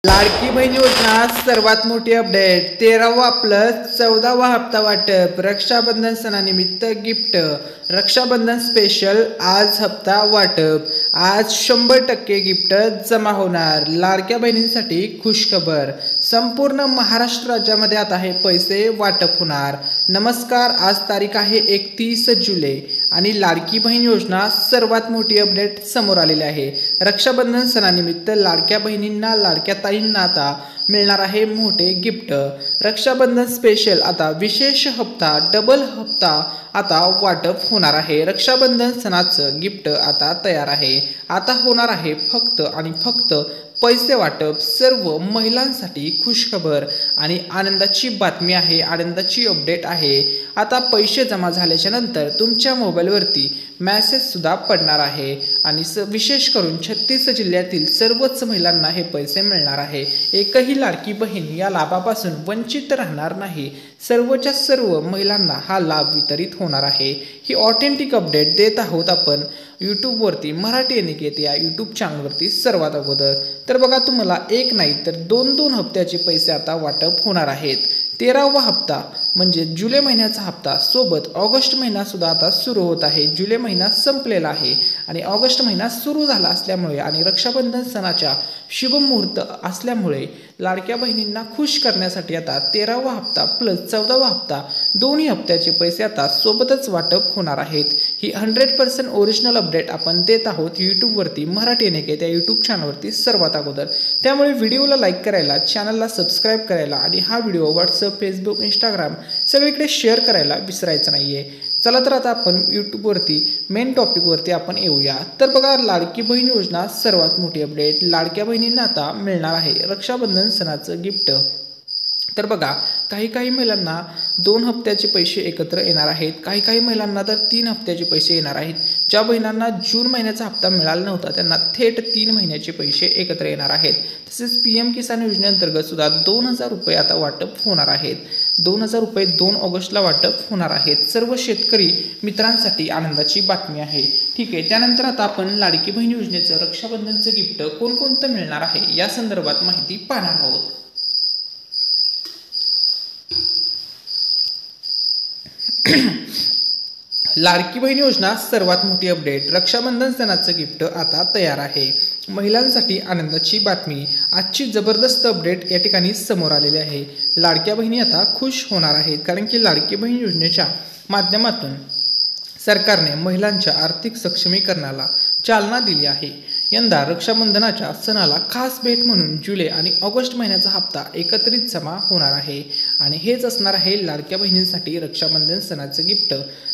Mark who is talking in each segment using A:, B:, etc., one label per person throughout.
A: लाडकी बहीण योजना सर्वात मोठी अपडेट 13वा प्लस 14वा हप्ता वाटप रक्षाबंधन सणानिमित्त गिफ्ट रक्षाबंधन स्पेशल आज हप्ता वाटप आज 100% गिफ्ट जमा होणार। लाडक्या बहिणींसाठी खुशखबर संपूर्ण महाराष्ट्र राज्यामध्ये आता हे पैसे वाटप होणार। नमस्कार, आज तारीख आहे 31 जुलै आणि लाडकी बहीण योजना सर्वात मोठी अपडेट समोर आलेली आहे। रक्षाबंधन सणानिमित्त लाडक्या बहिणींना लाडक्या ताईंना आता मिळणार आहे मोठे गिफ्ट। रक्षाबंधन स्पेशल आता विशेष हप्ता डबल हप्ता आता वाटप होणार आहे। रक्षाबंधन सणाचं गिफ्ट आता तयार आहे। आता होणार आहे फक्त आणि फक्त पैसे वाटप। सर्व महिलांसाठी खुशखबर आणि आनंदाची बातमी आहे, आनंदाची अपडेट आहे। आता पैसे जमा झाल्याच्या नंतर तुमच्या मोबाईलवरती मेसेज सुद्धा पडणार आहे आणि विशेष करून 36 जिल्ह्यातील सर्वच महिलांना हे पैसे मिळणार आहे। एकही लाडकी बहीण या लाभापासून वंचित राहणार नाही। सर्वच्या सर्व महिलांना हा लाभ वितरित होणार आहे। ही ऑथेंटिक अपडेट देत आहोत आपण यूट्यूबवरती मराठी अनिकेत या यूट्यूब चॅनलवरती सर्वात अगोदर। तर बघा, तुम्हाला एक नाही तर दोन हप्त्याचे पैसे आता वाटप होणार आहेत। 13वा हप्ता म्हणजे जुलै महिन्याचा हप्ता सोबत ऑगस्ट महिना सुद्धा आता सुरू होत आहे। जुलै महिना संपलेला आहे आणि ऑगस्ट महिना सुरू झाला असल्यामुळे आणि रक्षाबंधन सणाच्या शुभ मुहूर्त असल्यामुळे लाडक्या बहिणींना खुश करण्यासाठी आता 13वा हप्ता प्लस 14वा हप्ता दोन्ही हप्त्याचे पैसे आता सोबतच वाटप होणार आहेत। ही 100% ओरिजिनल अपडेट आपण देत आहोत यूट्यूबवरती मराठी अनिकेत या यूट्यूब चॅनलवरती सर्वात अगोदर। त्यामुळे व्हिडिओला लाईक करायला, चॅनलला सबस्क्राईब करायला आणि हा व्हिडिओ व्हॉट्सअप, फेसबुक, इंस्टाग्राम सगळीकडे शेअर करायला विसरायचं नाहीये। चला तर आता आपण यूट्यूबवरती मेन टॉपिकवरती आपण येऊया। तर बघा, लाडकी बहीण योजना सर्वात मोठी अपडेट लाडक्या बहिणींना आता मिळणार आहे रक्षाबंधन सणाचं गिफ्ट। तर बघा, काही महिलांना 2 हप्त्याचे पैसे एकत्र येणार आहेत, काही महिलांना तर 3 हप्त्याचे पैसे येणार आहेत। ज्या बहिणांना जून महिन्याचा हप्ता मिळाला नव्हता त्यांना थेट 3 महिन्याचे पैसे एकत्र येणार आहेत। तसेच PM किसान योजनेअंतर्गत सुद्धा 2000 रुपये आता वाटप होणार आहेत। 2000 रुपये 2 ऑगस्टला वाटप होणार आहेत। सर्व शेतकरी मित्रांसाठी आनंदाची बातमी आहे। ठीक आहे, त्यानंतर आता आपण लाडकी बहीण योजनेचं रक्षाबंधनचं गिफ्ट कोणकोणतं मिळणार आहे या संदर्भात माहिती पाहणार आहोत। लाडकी बहीण योजना सर्वात मोठी अपडेट रक्षाबंधन सणाचं गिफ्ट आता तयार आहे। महिलांसाठी आनंदाची बातमी, आजची जबरदस्त अपडेट या ठिकाणी समोर आलेली आहे। लाडक्या बहिणी आता खुश होणार आहेत कारण की लाडकी बहीण योजनेच्या माध्यमातून सरकारने महिलांच्या आर्थिक सक्षमीकरणाला चालना दिली आहे। यंदा रक्षाबंधनाच्या सणाला खास भेट म्हणून जुलै आणि ऑगस्ट महिन्याचा हप्ता एकत्रित जमा होणार आहे आणि हेच असणार आहे लाडक्या बहिणींसाठी रक्षाबंधन सणाचं गिफ्ट।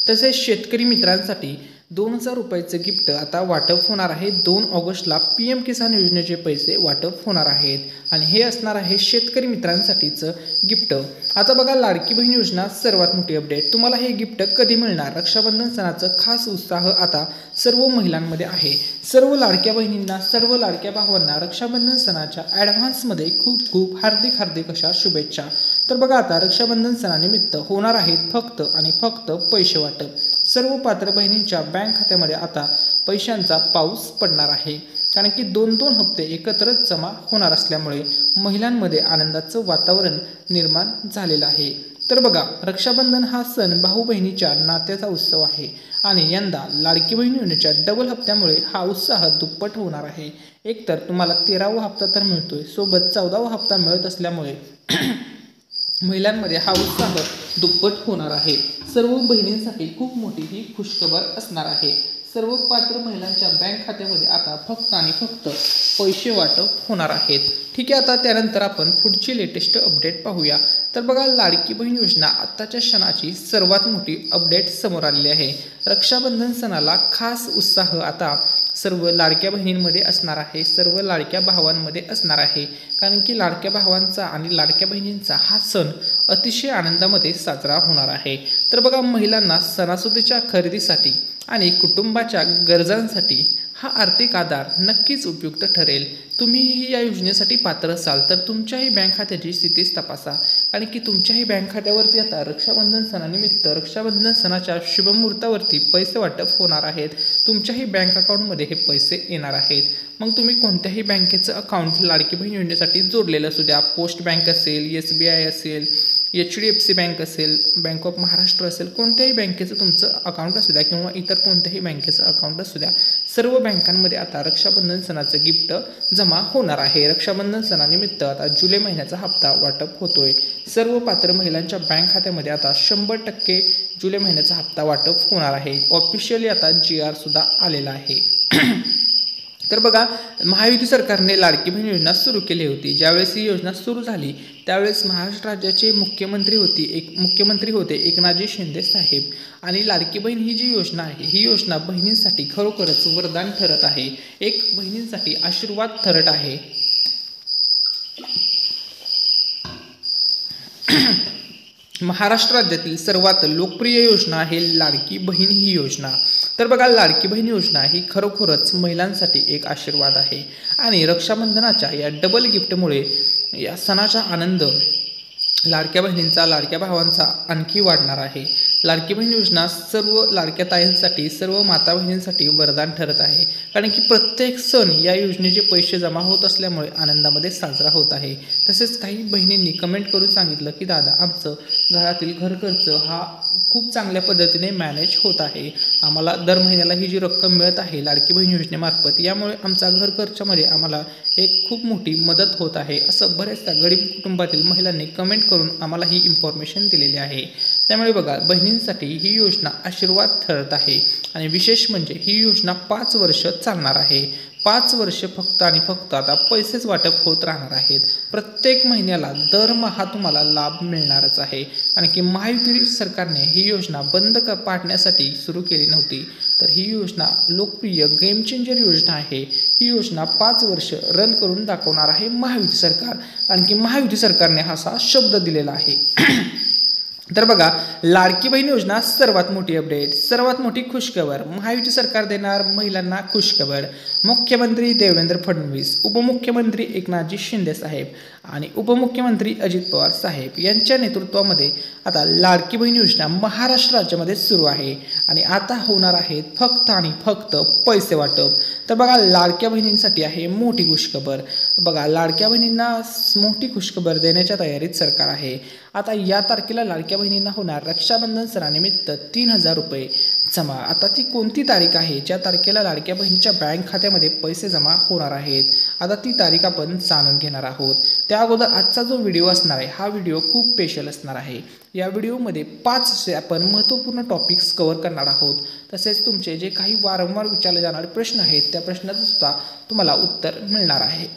A: तसेच शेतकरी मित्रांसाठी 2000 रुपयाचं गिफ्ट आता वाटप होणार आहे। 2 ऑगस्टला PM किसान योजनेचे पैसे वाटप होणार आहेत आणि हे असणार आहे शेतकरी मित्रांसाठीचं गिफ्ट। आता बघा, लाडकी बहीण योजना सर्वात मोठी अपडेट, तुम्हाला हे गिफ्ट कधी मिळणार? रक्षाबंधन सणाचं खास उत्साह आता सर्व महिलांमध्ये आहे। सर्व लाडक्या बहिणींना, सर्व लाडक्या भावांना रक्षाबंधन सणाच्या ॲडव्हान्समध्ये खूप हार्दिक अशा शुभेच्छा। तर बघा, आता रक्षाबंधन सणानिमित्त होणार आहेत फक्त आणि फक्त पैसे वाटप। सर्व पात्र बहिणींच्या बँक खात्यामध्ये आता पैशांचा पाऊस पडणार आहे कारण की 2 हप्ते एकत्रच जमा होणार असल्यामुळे महिलांमध्ये आनंदाचं वातावरण निर्माण झालेलं आहे। तर बघा, रक्षाबंधन हा सण भाऊ बहिणीच्या नात्याचा उत्सव आहे आणि यंदा लाडकी बहीण योजनेच्या डबल हप्त्यामुळे हा उत्साह दुप्पट होणार आहे। एकतर तुम्हाला 13वा हप्ता तर मिळतोय, सोबत 14वा हप्ता मिळत असल्यामुळे महिलांमध्ये हा उत्साह दुप्पट होणार आहे। सर्व बहिणींसाठी खूप मोठी ही खुशखबर असणार आहे। सर्व पात्र महिलांच्या बँक खात्यामध्ये आता फक्त आणि फक्त पैसे वाटप होणार आहेत। ठीक आहे, आता त्यानंतर आपण पुढची लेटेस्ट अपडेट पाहूया। तर बघा, लाडकी बहीण योजना आत्ताच्या क्षणाची सर्वात मोठी अपडेट समोर आलेली आहे। रक्षाबंधन सणाला खास उत्साह आता सर्व लाडक्या बहिणींमध्ये असणार आहे, सर्व लाडक्या भावांमध्ये असणार आहे कारण की लाडक्या भावांचा आणि लाडक्या बहिणींचा हा सण अतिशय आनंदामध्ये साजरा होणार आहे। तर बघा, महिलांना सणासुदीच्या खरेदीसाठी आणि कुटुंबाच्या गरजांसाठी हा आर्थिक आधार नक्कीच उपयुक्त ठरेल। तुम्हीही या योजनेसाठी पात्र असाल तर तुमच्याही बँक खात्याची स्थितीच तपासा, कारण की तुमच्याही बँक खात्यावरती आता रक्षाबंधन सणानिमित्त रक्षाबंधन सणाच्या शुभमुहूर्तावरती पैसे वाटप होणार आहेत। तुमच्याही बँक अकाउंटमध्ये हे पैसे येणार आहेत। मग तुम्ही कोणत्याही बँकेचं अकाउंट लाडकी बहीण योजनेसाठी जोडलेलं असू द्या, पोस्ट बँक असेल, SBI असेल, HDFC बँक असेल, बँक ऑफ महाराष्ट्र असेल, कोणत्याही बँकेचं तुमचं अकाउंट असू द्या किंवा इतर कोणत्याही बँकेचं अकाउंट असू द्या, सर्व बँकांमध्ये आता रक्षाबंधन सणाचं गिफ्ट जमा होणार आहे। रक्षाबंधन सणानिमित्त आता जुलै महिन्याचा हप्ता वाटप होतोय। सर्व पात्र महिलांच्या बँक खात्यामध्ये आता 100% जुलै महिन्याचा हप्ता वाटप होणार आहे। ऑफिशियली आता GR सुद्धा आलेला आहे। तर बघा, महायुती सरकारने लाडकी बहीण योजना सुरू केली होती। ज्यावेळेस ही योजना सुरू झाली त्यावेळेस महाराष्ट्र राज्याचे मुख्यमंत्री होते एकनाथजी शिंदे साहेब। आणि लाडकी बहीण ही जी योजना आहे ही योजना बहिणींसाठी खरोखरच वरदान ठरत आहे, एक बहिणींसाठी आशीर्वाद ठरत आहे। महाराष्ट्र राज्यातील सर्वात लोकप्रिय योजना आहे लाडकी बहीण ही योजना। तर बघा, लाडकी बहीण योजना ही खरोखरच महिलांसाठी एक आशीर्वाद आहे आणि रक्षाबंधनाच्या या डबल गिफ्टमुळे या सणाचा आनंद लाडक्या बहिणींचा, लाडक्या भावांचा आणखी वाढणार आहे। लाडकी बहीण योजना सर्व लाडक्या ताईंसाठी, सर्व माता बहिणींसाठी वरदान ठरत आहे, कारण की प्रत्येक सण या योजनेचे पैसे जमा होत असल्यामुळे आनंदामध्ये साजरा होत आहे। तसेच काही बहिणींनी कमेंट करून सांगितलं की दादा, आमचं घरातील घर खर्च हा खूप चांगल्या पद्धतीने मॅनेज होत आहे, आम्हाला दर महिन्याला ही जी रक्कम मिळत आहे लाडकी बहीण योजनेमार्फत, यामुळे आमचा घर खर्चामध्ये आम्हाला एक खूप मोठी मदत होत आहे, असं बऱ्याचदा गरीब कुटुंबातील महिलांनी कमेंट करून आम्हाला ही इन्फॉर्मेशन दिलेली आहे। त्यामुळे बघा, बहिणींसाठी ही योजना आशीर्वाद ठरत आहे आणि विशेष म्हणजे ही योजना 5 वर्ष चालणार आहे। 5 वर्ष फक्त आणि फक्त आता पैसेच वाटप होत राहणार आहेत। प्रत्येक महिन्याला दरमहा तुम्हाला लाभ मिळणारच आहे, कारण की महायुती सरकारने ही योजना बंद पाडण्यासाठी सुरू केली नव्हती, तर ही योजना लोकप्रिय गेम चेंजर योजना आहे। ही योजना 5 वर्ष रन करून दाखवणार आहे महायुती सरकार, कारण की महायुती सरकारने असा शब्द दिलेला आहे। तर बघा, लाडकी बहीण योजना सर्वात मोठी अपडेट, सर्वात मोठी खुशखबर, महायुती सरकार देणार महिलांना खुशखबर। मुख्यमंत्री देवेंद्र फडणवीस, उपमुख्यमंत्री एकनाथजी शिंदे साहेब आणि उपमुख्यमंत्री अजित पवार साहेब यांच्या नेतृत्वामध्ये आता लाडकी बहीण योजना महाराष्ट्र राज्यामध्ये सुरू आहे आणि आता होणार आहेत फक्त आणि फक्त पैसे वाटप। तर बघा, लाडक्या बहिणींसाठी आहे मोठी खुशखबर। बघा, लाडक्या बहिणींना मोठी खुशखबर देण्याच्या तयारीत सरकार आहे। आता या तारखेला लाडक्या बहिणींना होणार रक्षाबंधन सणानिमित्त 3000 रुपये जमा। आता ती कोणती तारीख आहे ज्या तारखेला लाडक्या बहिणीच्या बँक खात्यामध्ये पैसे जमा होणार आहेत, आता ती तारीख आपण जाणून घेणार आहोत। त्या अगोदर आजचा जो व्हिडिओ असणार आहे हा व्हिडिओ खूप स्पेशल असणार आहे। या व्हिडिओमध्ये 5 असे आपण महत्त्वपूर्ण टॉपिक्स कव्हर करणार आहोत। तसेच तुमचे जे काही वारंवार विचारले जाणारे प्रश्न आहेत त्या प्रश्नाचं सुद्धा तुम्हाला उत्तर मिळणार आहे।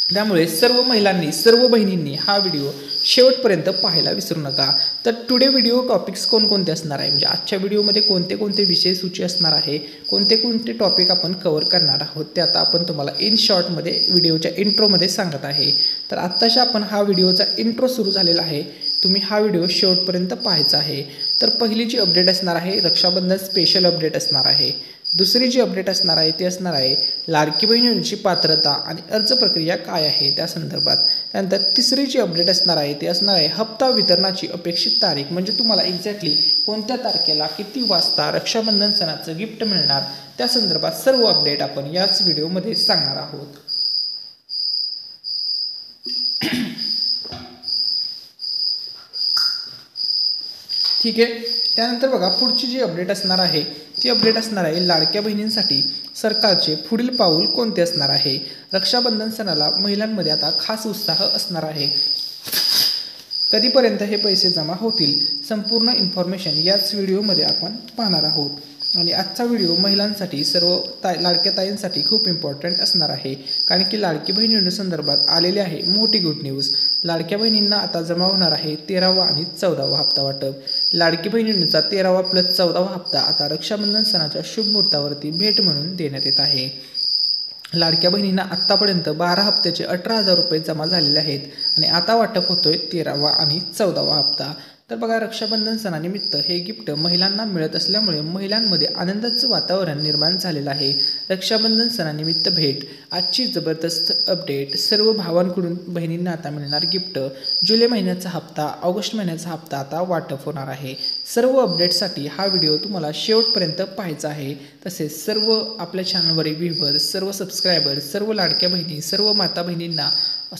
A: त्यामुळे सर्व महिलांनी, सर्व बहिणींनी हा व्हिडिओ शेवटपर्यंत पाहायला विसरू नका। तर टुडे व्हिडिओ टॉपिक्स कोणकोणते असणार आहे, म्हणजे आजच्या व्हिडिओमध्ये कोणते कोणते विषय सूची असणार आहे, कोणते कोणते टॉपिक आपण कव्हर करणार आहोत, ते आता आपण तुम्हाला इन शॉर्टमध्ये व्हिडिओच्या इंट्रोमध्ये सांगत आहे। तर आत्ताशा आपण हा व्हिडिओचा इंट्रो सुरू झालेला आहे, तुम्ही हा व्हिडिओ शेवटपर्यंत पाहायचा आहे। तर पहिली जी अपडेट असणार आहे रक्षाबंधन स्पेशल अपडेट असणार आहे। दुसरी जी अपडेट असणार आहे ती असणार आहे लाडकी बहीण योजनेची पात्रता आणि अर्ज प्रक्रिया काय आहे त्या संदर्भात। त्यानंतर तिसरी जी अपडेट असणार आहे ती असणार आहे हप्ता वितरणाची अपेक्षित तारीख, म्हणजे तुम्हाला एक्झॅक्टली कोणत्या तारखेला किती वाजता रक्षाबंधन सणाचं गिफ्ट मिळणार त्या संदर्भात सर्व अपडेट आपण याच व्हिडिओमध्ये सांगणार आहोत। ठीक आहे, त्यानंतर बघा, पुढची जी अपडेट असणार आहे ती अपडेट असणार आहे लाडक्या बहिणींसाठी सरकारचे पुढील पाऊल कोणते असणार आहे। रक्षाबंधन सणाला महिलांमध्ये आता खास उत्साह असणार आहे। कधीपर्यंत हे पैसे जमा होतील संपूर्ण इन्फॉर्मेशन याच व्हिडिओमध्ये आपण पाहणार आहोत। आणि आजचा व्हिडिओ महिलांसाठी, सर्व लाडक्या ताईंसाठी खूप इम्पॉर्टंट असणार आहे, कारण की लाडकी बहीण योजनेसंदर्भात आलेली आहे मोठी गुड न्यूज। लाडक्या बहिणींना आता जमा होणार आहे 13वा आणि 14वा हप्ता वाटप। लाडकी बहीण योजनेचा 13वा + 14वा हप्ता आता रक्षाबंधन सणाच्या शुभ मुहूर्तावरती भेट म्हणून देण्यात येत आहे। लाडक्या बहिणींना आत्तापर्यंत 12 हप्त्याचे 18,000 रुपये जमा झालेले आहेत आणि आता वाटप होतोय 13वा आणि 14वा हप्ता। तर बघा, रक्षाबंधन सणानिमित्त हे गिफ्ट महिलांना मिळत असल्यामुळे महिलांमध्ये आनंदाचं वातावरण निर्माण झालेलं आहे. रक्षाबंधन सणानिमित्त भेट. आजची जबरदस्त अपडेट. सर्व भावांकडून बहिणींना आता मिळणार गिफ्ट. जुलै महिन्याचा हप्ता, ऑगस्ट महिन्याचा हप्ता आता वाटप होणार आहे. सर्व अपडेटसाठी हा व्हिडिओ तुम्हाला शेवटपर्यंत पाहायचा आहे. तसेच सर्व आपल्या चॅनलवरील व्ह्यूअर्स, सर्व सबस्क्रायबर, सर्व लाडक्या बहिणी, सर्व माता बहिणींना,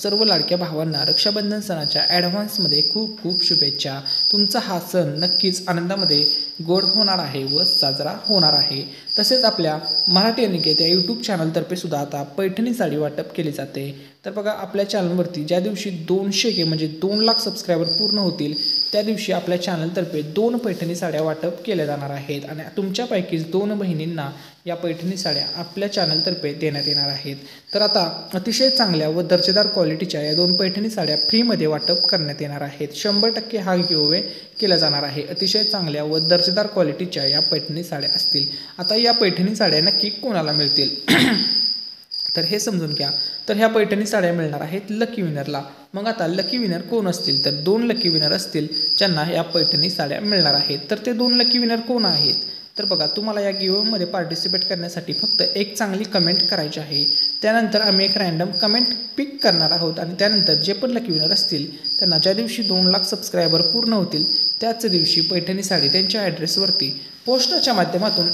A: सर्व लाडक्या भावांना रक्षाबंधन सणाच्या ॲडव्हान्समध्ये खूप खूप शुभेच्छा. तुमचा हा सण नक्कीच आनंदामध्ये गोड होणार आहे व साजरा होणार आहे. तसेच आपल्या मराठी अनिकेत या यूट्यूब चॅनलतर्फे सुद्धा आता पैठणी साडी वाटप केली जाते. तर बघा, आपल्या चॅनलवरती ज्या दिवशी 200K म्हणजे 2 लाख सबस्क्रायबर पूर्ण होतील त्या दिवशी आपल्या चॅनलतर्फे 2 पैठणी साड्या वाटप केल्या जाणार आहेत आणि तुमच्यापैकीच 2 बहिणींना या पैठणी साड्या आपल्या चॅनलतर्फे देण्यात येणार आहेत. तर आता अतिशय चांगल्या व दर्जेदार क्वालिटीच्या या 2 पैठणी साड्या फ्रीमध्ये वाटप करण्यात येणार आहेत. 100% हा गिव्हअवे केला जाणार आहे. अतिशय चांगल्या व दर्जेदार क्वालिटीच्या या पैठणी साड्या असतील. आता या पैठणी साड्या नक्की कोणाला मिळतील तर हे समजून घ्या. तर ह्या पैठणी साड्या मिळणार आहेत लकी विनरला. मग आता लकी विनर कोण असतील तर 2 लकी विनर असतील ज्यांना या पैठणी साड्या मिळणार आहेत. तर ते 2 लकी विनर कोण आहेत तर बघा, तुम्हाला या गिव्हअवेमध्ये पार्टिसिपेट करण्यासाठी फक्त एक चांगली कमेंट करायची आहे. त्यानंतर आम्ही एक रँडम कमेंट पिक करणार आहोत आणि त्यानंतर जे पण लकी विनर असतील त्यांना ज्या दिवशी 2 लाख सबस्क्रायबर पूर्ण होतील त्याच दिवशी पैठणी साडी त्यांच्या ॲड्रेसवरती पोस्टाच्या माध्यमातून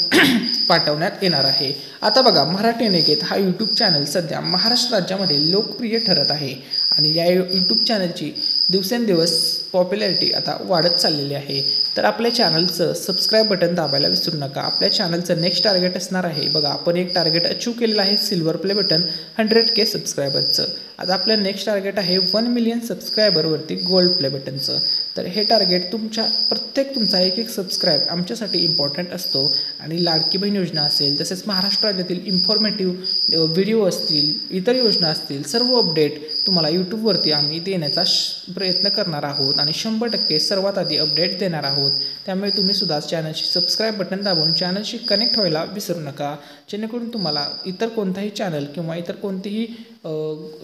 A: पाठवण्यात येणार आहे. आता बघा, मराठी अनिकेत हा यूट्यूब चॅनल सध्या महाराष्ट्र राज्यामध्ये लोकप्रिय ठरत आहे आणि या यूट्यूब चॅनलची दिवसेंदिवस पॉप्युलॅरिटी आता वाढत चाललेली आहे. तर आपल्या चॅनलचं सबस्क्राईब बटन दाबायला विसरू नका. आपल्या चॅनलचं नेक्स्ट टार्गेट असणार आहे बघा, आपण एक टार्गेट अचीव केलेलं आहे सिल्वर प्ले बटन 100K सबस्क्रायबरचं. आता आपलं नेक्स्ट टार्गेट आहे 1 मिलियन सबस्क्रायबरवरती गोल्ड प्ले बटनचं. तर हे टार्गेट तुमचा एक सबस्क्राईब आमच्यासाठी इम्पॉर्टंट असतो आणि लाडकी बहीण योजना असेल, तसेच महाराष्ट्र राज्यातील इन्फॉर्मेटिव्ह व्हिडिओ असतील, इतर योजना असतील, सर्व अपडेट तुम्हाला यूट्यूबवरती आम्ही देण्याचा प्रयत्न करणार आहोत आणि 100% सर्वात आधी अपडेट देणार आहोत. त्यामुळे तुम्ही सुद्धा चॅनलशी सबस्क्राईब बटन दाबून चॅनलशी कनेक्ट व्हायला विसरू नका, जेणेकरून तुम्हाला इतर कोणताही चॅनल किंवा इतर कोणतेही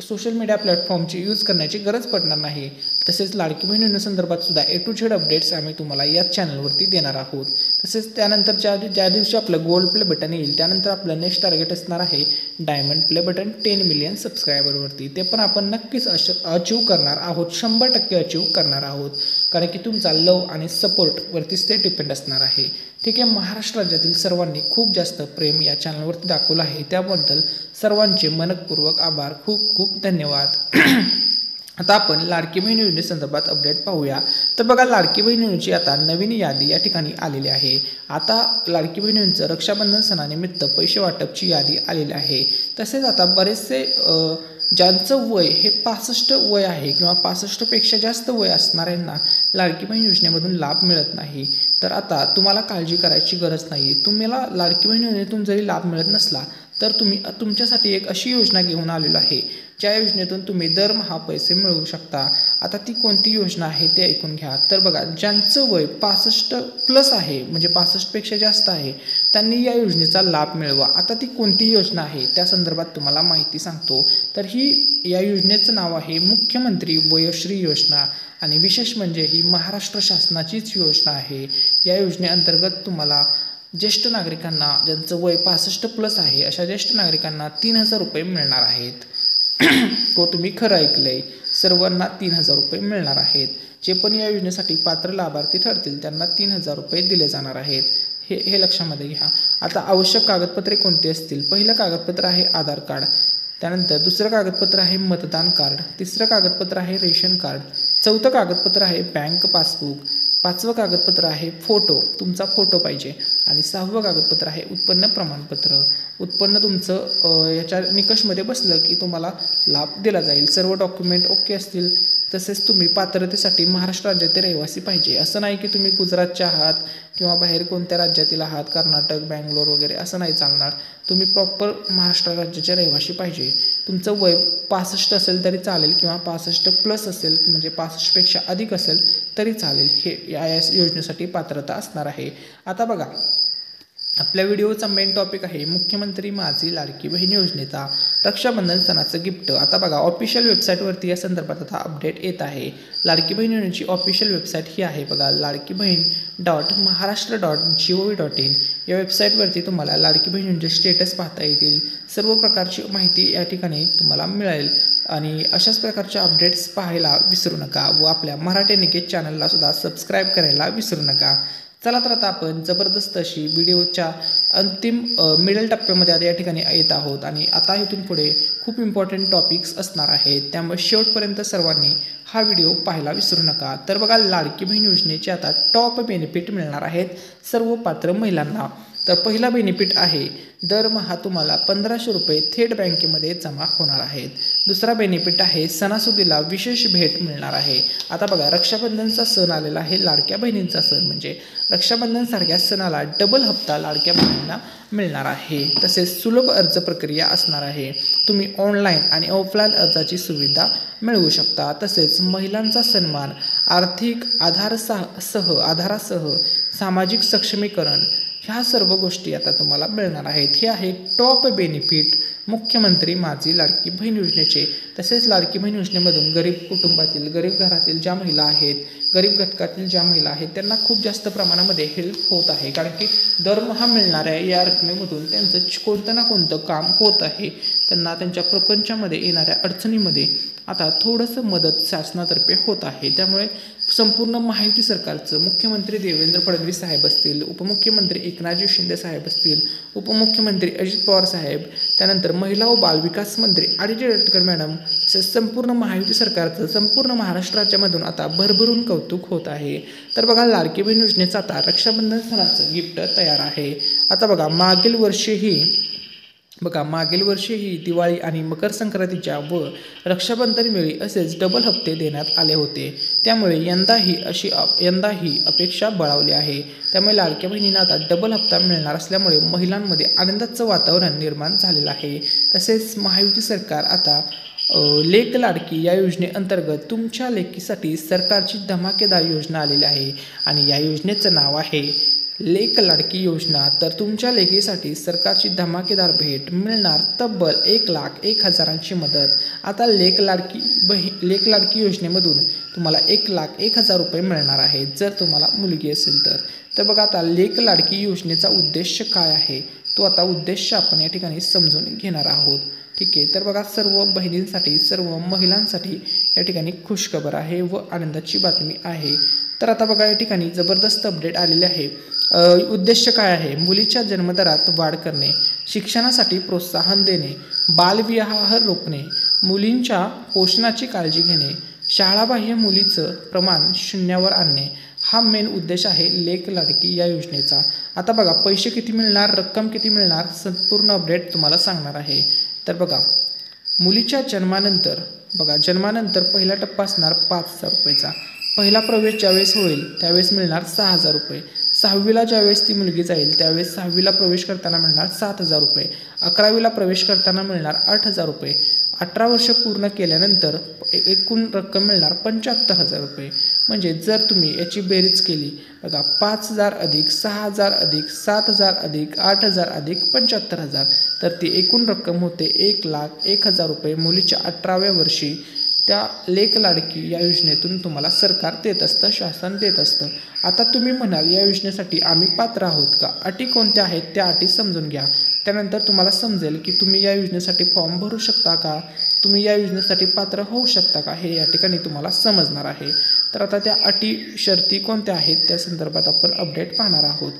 A: सोशल मीडिया प्लॅटफॉर्मची यूज करण्याची गरज पडणार नाही. तसेच लाडकी बहीण योजनेसंदर्भात सुद्धा A to Z अपडेट्स आम्ही तुम्हाला याच चॅनलवरती देणार आहोत. तसेच त्यानंतर ज्या दिवशी आपलं गोल्ड प्ले बटन येईल त्यानंतर आपलं नेक्स्ट टार्गेट असणार आहे डायमंड प्ले बटन 10 मिलियन सबस्क्रायबरवरती. ते पण आपण नक्कीच अचीव करणार आहोत, 100% अचीव करणार आहोत, कारण की तुमचा लव आणि सपोर्टवरतीच ते डिपेंड असणार आहे. ठीक आहे. महाराष्ट्र राज्यातील सर्वांनी खूप जास्त प्रेम या चॅनलवरती दाखवलं आहे, त्याबद्दल सर्वांचे मनपूर्वक आभार. खूप खूप धन्यवाद. आता आपण लाडकी बहीण योजनेसंदर्भात अपडेट पाहूया. तर बघा, लाडकी बहीण योजनेची आता नवीन यादी या ठिकाणी आलेली आहे. आता लाडकी बहीण योजनेचं रक्षाबंधन सणानिमित्त पैसे वाटपची यादी आलेली आहे. तसेच आता बरेचसे ज्यांचं वय हे 65 वय आहे किंवा 65पेक्षा जास्त वय असणाऱ्यांना लाडकी बहीण योजनेमधून लाभ मिळत नाही. तर आता तुम्हाला काळजी करायची गरज नाही. तुम्हाला लाडकी बहीण योजनेतून जरी लाभ मिळत नसला तर तुमच्यासाठी एक अशी योजना घेऊन आलेलो आहे ज्या योजनेतून तुम्ही दरमहा पैसे मिळवू शकता. आता ती कोणती योजना आहे ते ऐकून घ्या. तर बघा, ज्यांचं वय 65+ आहे म्हणजे 65पेक्षा जास्त आहे त्यांनी या योजनेचा लाभ मिळवा. आता ती कोणती योजना आहे त्या संदर्भात तुम्हाला माहिती सांगतो. तर या योजनेचं नाव आहे मुख्यमंत्री वयोश्री योजना आणि विशेष म्हणजे ही महाराष्ट्र शासनाचीच योजना आहे. या योजनेअंतर्गत तुम्हाला ज्येष्ठ नागरिकांना ज्यांचं वय 65+ आहे अशा ज्येष्ठ नागरिकांना 3,000 रुपये मिळणार आहेत. तो तुम्ही खरं ऐकलंय, सर्वांना 3,000 रुपये मिळणार आहेत. जे पण या योजनेसाठी पात्र लाभार्थी ठरतील त्यांना 3,000 रुपये दिले जाणार आहेत. हे लक्षामध्ये घ्या. आता आवश्यक कागदपत्रे कोणती असतील? पहिलं कागदपत्र आहे आधार कार्ड, त्यानंतर दुसरं कागदपत्र आहे मतदान कार्ड, तिसरं कागदपत्र आहे रेशन कार्ड, चौथं कागदपत्र आहे बँक पासबुक, 5वं कागदपत्र आहे फोटो, तुमचा फोटो पाहिजे आणि 6वं कागदपत्र आहे उत्पन्न प्रमाणपत्र. उत्पन्न तुमचं याच्या निकषमध्ये बसलं की तुम्हाला लाभ दिला जाईल. सर्व डॉक्युमेंट ओके असतील. तसेच तुम्ही पात्रतेसाठी महाराष्ट्र राज्याचे रहिवासी पाहिजे. असं नाही की तुम्ही गुजरातचे आहात किंवा बाहेर कोणत्या राज्यातील आहात, कर्नाटक, बँगलोर वगैरे, असं नाही चालणार. तुम्ही प्रॉपर महाराष्ट्र राज्याचे रहिवासी पाहिजे. तुमचं वय 65 असेल तरी चालेल किंवा 65+ असेल म्हणजे 65पेक्षा अधिक असेल तरी चालेल. हे या योजनेसाठी पात्रता असणार आहे. आता बघा, आपल्या व्हिडिओचा मेन टॉपिक आहे मुख्यमंत्री माझी लाडकी बहीण योजनेचा रक्षाबंधन सणाचं गिफ्ट. आता बघा ऑफिशियल वेबसाईटवरती या संदर्भात आता अपडेट येत आहे. लाडकी बहीण योजनेची ऑफिशियल वेबसाईट ही आहे बघा, ladkibhin.maharashtra.gov.in. या वेबसाईटवरती तुम्हाला लाडकी बहीण योजनेचे स्टेटस पाहता येतील. सर्व प्रकारची माहिती या ठिकाणी तुम्हाला मिळेल आणि अशाच प्रकारच्या अपडेट्स पाहायला विसरू नका व आपल्या मराठी निकेत चॅनलला सुद्धा सबस्क्राईब करायला विसरू नका. चला तर आता आपण जबरदस्त अशी व्हिडिओच्या अंतिम मिडल टप्प्यामध्ये आता या ठिकाणी येत आहोत आणि आता इथून पुढे खूप इम्पॉर्टंट टॉपिक्स असणार आहेत, त्यामुळे शेवटपर्यंत सर्वांनी हा व्हिडिओ पाहायला विसरू नका. तर बघा लाडकी बहीण योजनेचे आता टॉप बेनिफिट मिळणार आहेत सर्व पात्र महिलांना. तर पहिला बेनिफिट आहे दरमहा तुम्हाला 1500 रुपये थेट बँकेमध्ये जमा होणार आहेत. दुसरा बेनिफिट आहे सणासुदीला विशेष भेट मिळणार आहे. आता बघा रक्षाबंधनचा सण आलेला आहे, लाडक्या बहिणींचा सण म्हणजे रक्षाबंधन सारख्या सणाला डबल हप्ता लाडक्या बहिणींना मिळणार आहे. तसेच सुलभ अर्ज प्रक्रिया असणार आहे, तुम्ही ऑनलाईन आणि ऑफलाईन अर्जाची सुविधा मिळवू शकता. तसेच महिलांचा सन्मान, आर्थिक आधारासह सामाजिक सक्षमीकरण ह्या सर्व गोष्टी आता तुम्हाला मिळणार आहेत. हे आहे टॉप बेनिफिट मुख्यमंत्री माझी लाडकी बहीण योजनेचे. तसेच लाडकी बहीण योजनेमधून गरीब कुटुंबातील, गरीब घरातील ज्या महिला आहेत, गरीब घटकातील ज्या महिला आहेत त्यांना खूप जास्त प्रमाणामध्ये हेल्प होत आहे, कारण की दरमहा मिळणाऱ्या या रकमेमधून त्यांचं कोणतं ना कोणतं काम होत आहे. त्यांना त्यांच्या प्रपंचामध्ये येणाऱ्या अडचणीमध्ये आता थोडंसं मदत शासनातर्फे होत आहे. त्यामुळे संपूर्ण महायुती सरकारचं मुख्यमंत्री देवेंद्र फडणवीस साहेब असतील, उपमुख्यमंत्री एकनाथजी शिंदे साहेब असतील, उपमुख्यमंत्री अजित पवार साहेब, त्यानंतर महिला व बालविकास मंत्री आदित्य तटकरे मॅडम, तसेच संपूर्ण महायुती सरकारचं संपूर्ण महाराष्ट्र राज्यामधून आता भरभरून कौतुक होत आहे. तर बघा लाडकी बहीण योजनेचं आता रक्षाबंधन सणाचं गिफ्ट तयार आहे. आता बघा मागील वर्षीही दिवाळी आणि मकर संक्रांतीच्या व रक्षाबंधन वेळी असेच डबल हप्ते देण्यात आले होते, त्यामुळे यंदाही अपेक्षा बळावली आहे. त्यामुळे लाडक्या बहिणींना आता डबल हप्ता मिळणार असल्यामुळे महिलांमध्ये आनंदाचं वातावरण निर्माण झालेलं आहे. तसेच महायुती सरकार आता लेक लाडकी या योजनेअंतर्गत तुमच्या लेकीसाठी सरकारची धमाकेदार योजना आलेली आहे आणि या योजनेचं नाव आहे लेक लाडकी योजना. तर तुमच्या लेकीसाठी सरकारची धमाकेदार भेट मिळणार तब्बल 1,01,000ची मदत. आता लेक लाडकी योजनेमधून तुम्हाला 1,01,000 रुपये मिळणार आहेत जर तुम्हाला मुलगी असेल तर. बघा आता लेक लाडकी योजनेचा उद्देश काय आहे तो आता उद्देश आपण या ठिकाणी समजून घेणार आहोत. ठीक आहे, तर बघा सर्व बहिणींसाठी, सर्व महिलांसाठी या ठिकाणी खुशखबर आहे व आनंदाची बातमी आहे. तर आता बघा या ठिकाणी जबरदस्त अपडेट आलेले आहे. उद्देश काय आहे? मुलीच्या जन्मदरात वाढ करणे, शिक्षणासाठी प्रोत्साहन देणे, बालविवाह रोखणे, मुलींच्या पोषणाची काळजी घेणे, शाळाबाह्य मुलीचं प्रमाण शून्यावर आणणे हा मेन उद्देश आहे लेक लाडकी या योजनेचा. आता बघा पैसे किती मिळणार, रक्कम किती मिळणार, संपूर्ण अपडेट तुम्हाला सांगणार आहे. तर बघा मुलीच्या जन्मानंतर पहिला टप्पा असणार 5,000 रुपयेचा. पहिला प्रवेश ज्यावेळेस होईल त्यावेळेस मिळणार 6,000 रुपये. 6वीला ज्यावेळेस ती मुलगी जाईल त्यावेळेस 6वीला प्रवेश करताना मिळणार 7,000 रुपये. 11वीला प्रवेश करताना मिळणार 8,000 रुपये. 18 वर्ष पूर्ण केल्यानंतर एकूण रक्कम मिळणार 75,000 रुपये. म्हणजे जर तुम्ही याची बेरीज केली बघा 5,000 अधिक 6,000 अधिक 7,000 अधिक 8,000 अधिक 75,000 तर ती एकूण रक्कम होते 1,01,000 रुपये. मुलीच्या 18व्या वर्षी त्या लेक लाडकी या योजनेतून तुम्हाला सरकार देत असतं, शासन देत असतं. आता तुम्ही म्हणाल या योजनेसाठी आम्ही पात्र आहोत का? अटी कोणत्या आहेत त्या अटी समजून घ्या, त्यानंतर तुम्हाला समजेल की तुम्ही या योजनेसाठी फॉर्म भरू शकता का, तुम्ही या योजनेसाठी पात्र होऊ शकता का, हे या ठिकाणी तुम्हाला समजणार आहे. तर आता त्या अटी शर्ती कोणत्या आहेत त्या संदर्भात आपण अपडेट पाहणार आहोत.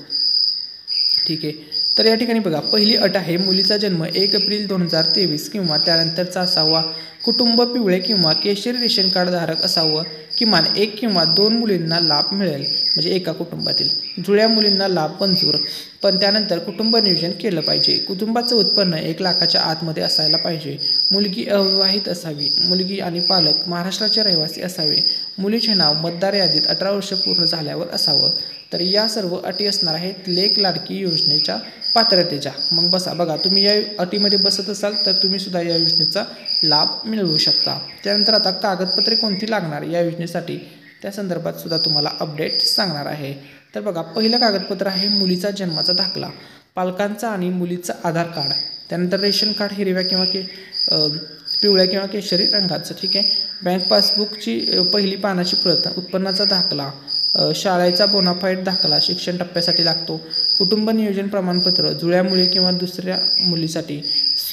A: ठीक आहे, तर या ठिकाणी बघा पहिली अट आहे मुलीचा जन्म 1 एप्रिल 2023 किंवा त्यानंतरचा असावा, कुटुंब पिवळे किंवा केशरी रेशन कार्ड धारक असावं, किमान 1 किंवा 2 मुलींना लाभ मिळेल म्हणजे एका कुटुंबातील. जुळ्या मुलींना लाभ मंजूर, पण त्यानंतर कुटुंब नियोजन केलं पाहिजे. कुटुंबाचं उत्पन्न 1 लाखाच्या आतमध्ये असायला पाहिजे. मुलगी अविवाहित असावी. मुलगी आणि पालक महाराष्ट्राचे रहिवासी असावे. मुलीचे नाव मतदार यादीत 18 वर्ष पूर्ण झाल्यावर असावं. तर या सर्व अटी असणार आहेत लेक लाडकी योजनेच्या पात्रतेच्या. मग बघा तुम्ही या अटीमध्ये बसत असाल तर तुम्ही सुद्धा या योजनेचा लाभ मिळवू शकता. त्यानंतर आता कागदपत्रे कोणती लागणार या योजनेसाठी त्या संदर्भात सुद्धा तुम्हाला अपडेट सांगणार आहे. तर बघा पहिलं कागदपत्र आहे मुलीचा जन्माचा दाखला, पालकांचा आणि मुलीचं आधार कार्ड, त्यानंतर रेशन कार्ड हिरव्या किंवा पिवळ्या किंवा केशरी रंगाचं, ठीक आहे. बँक पासबुकची पहिली पानाची प्रत, उत्पन्नाचा दाखला, शाळेचा बोनाफाईड दाखला शिक्षण टप्प्यासाठी लागतो, कुटुंब नियोजन प्रमाणपत्र जुळ्या मुली किंवा दुसऱ्या मुलीसाठी,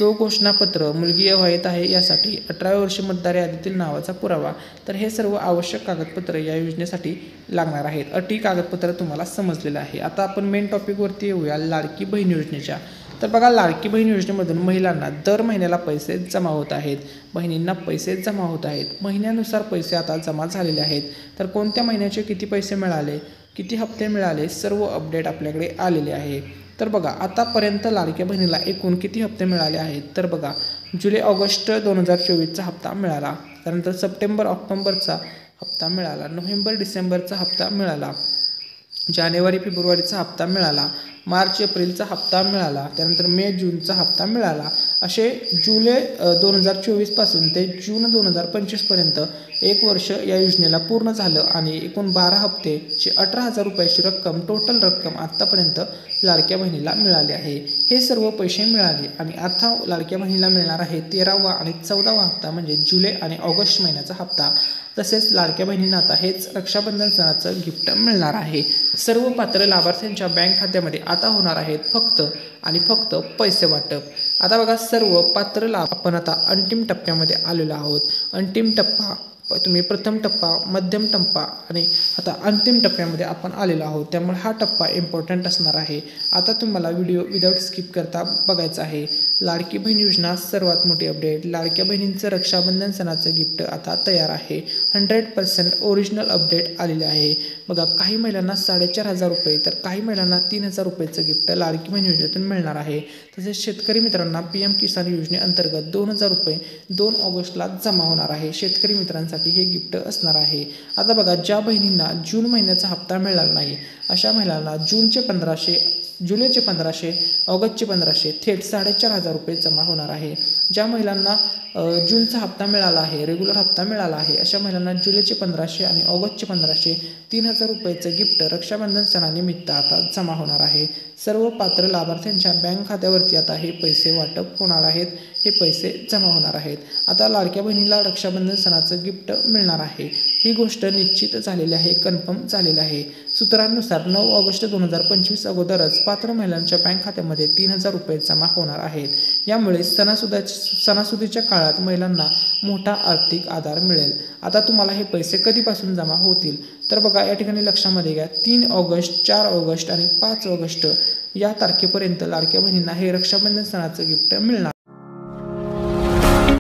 A: घोषणापत्र मुलगी अविवाहित आहे यासाठी, 18 वर्ष मतदार यादीतील नावाचा पुरावा. तर हे सर्व आवश्यक कागदपत्र या योजनेसाठी लागणार आहेत. अटी कागदपत्र तुम्हाला समजलेलं आहे. आता आपण मेन टॉपिकवरती येऊया, लाडकी बहीण योजनेच्या. तर बघा, लाडकी बहीण योजनेमधून महिलांना दर महिन्याला पैसे जमा होत आहेत. बहिणींना पैसे जमा होत आहेत. महिन्यानुसार पैसे आता जमा झालेले आहेत. तर कोणत्या महिन्याचे किती पैसे मिळाले, किती हप्ते मिळाले, सर्व अपडेट आपल्याकडे आलेले आहे. तर बघा, आतापर्यंत लाडक्या बहिणीला एकूण किती हप्ते मिळाले आहेत. तर बघा, जुलै ऑगस्ट 2024चा हप्ता मिळाला, त्यानंतर सप्टेंबर ऑक्टोबरचा हप्ता मिळाला, नोव्हेंबर डिसेंबरचा हप्ता मिळाला, जानेवारी फेब्रुवारीचा हप्ता मिळाला, मार्च एप्रिलचा हप्ता मिळाला, त्यानंतर मे जूनचा हप्ता मिळाला. असे जुलै 2024 ते जून 2025पर्यंत 1 वर्ष या योजनेला पूर्ण झालं आणि एकूण 12 हप्तेची 18,000 रुपयाची रक्कम, टोटल रक्कम आत्तापर्यंत लाडक्या बहिणीला मिळाली आहे. हे सर्व पैसे मिळाले आणि आता लाडक्या बहिणीला मिळणार आहे 13वा आणि 14वा हप्ता, म्हणजे जुलै आणि ऑगस्ट महिन्याचा हप्ता. तसेच लाडक्या बहिणींना आता हेच रक्षाबंधन सणाचं गिफ्ट मिळणार आहे. सर्व पात्र लाभार्थ्यांच्या बँक खात्यामध्ये आता होणार आहेत फक्त आणि फक्त पैसे वाटप. आता बघा, सर्व पात्र लाभ आपण आता अंतिम टप्प्यामध्ये आलेलो आहोत. अंतिम टप्पा, तुम्ही प्रथम टप्पा, मध्यम टप्पा आणि आता अंतिम टप्प्यामध्ये आपण आलेलो आहोत. त्यामुळे हा टप्पा इम्पॉर्टंट असणार आहे. आता तुम्हाला व्हिडिओ विदाऊट स्किप करता बघायचा आहे. लाडकी बहीण योजना सर्वात मोठी अपडेट. लाडक्या बहिणींचं रक्षाबंधन सणाचं गिफ्ट आता तयार आहे. 100% ओरिजिनल अपडेट आलेले आहे. बघा, काही महिलांना 4,500 रुपये तर काही महिलांना 3,000 रुपयेचं गिफ्ट लाडकी बहीण योजनेतून मिळणार आहे. तसेच शेतकरी मित्रांना PM किसान योजनेअंतर्गत 2,000 रुपये 2 ऑगस्टला जमा होणार आहे. शेतकरी मित्रांसाठी हे गिफ्ट असणार आहे. आता बघा, ज्या बहिणींना जून महिन्याचा हप्ता मिळाला नाही अशा महिलांना जूनचे 1,500, जुलैचे 1,500, ऑगस्टचे 1,500 थेट 4,500 रुपये जमा होणार आहे. ज्या महिलांना जूनचा हप्ता मिळाला आहे, रेग्युलर हप्ता मिळाला आहे, अशा महिलांना जुलैचे 1,500 आणि ऑगस्टचे 1,500 3,000 रुपयेचं गिफ्ट रक्षाबंधन सणानिमित्त आता जमा होणार आहे. सर्व पात्र लाभार्थ्यांच्या बँक खात्यावरती आता हे पैसे वाटप होणार आहेत. हे पैसे जमा होणार आहेत. आता लाडक्या बहिणीला रक्षाबंधन सणाचं गिफ्ट मिळणार आहे. ही गोष्ट निश्चित झालेली आहे, कन्फर्म झालेली आहे. सूत्रांनुसार 9 ऑगस्ट 2025 अगोदरच पात्र महिलांच्या बँक खात्यामध्ये 3,000 रुपये जमा होणार आहेत. यामुळे सणासुदीच्या काळात महिलांना मोठा आर्थिक आधार मिळेल. आता तुम्हाला हे पैसे कधीपासून जमा होतील तर बघा, या ठिकाणी लक्षामध्ये घ्या, 3 ऑगस्ट, 4 ऑगस्ट आणि 5 ऑगस्ट या तारखेपर्यंत लाडक्या बहिणींना हे रक्षाबंधन सणाचं गिफ्ट मिळणार.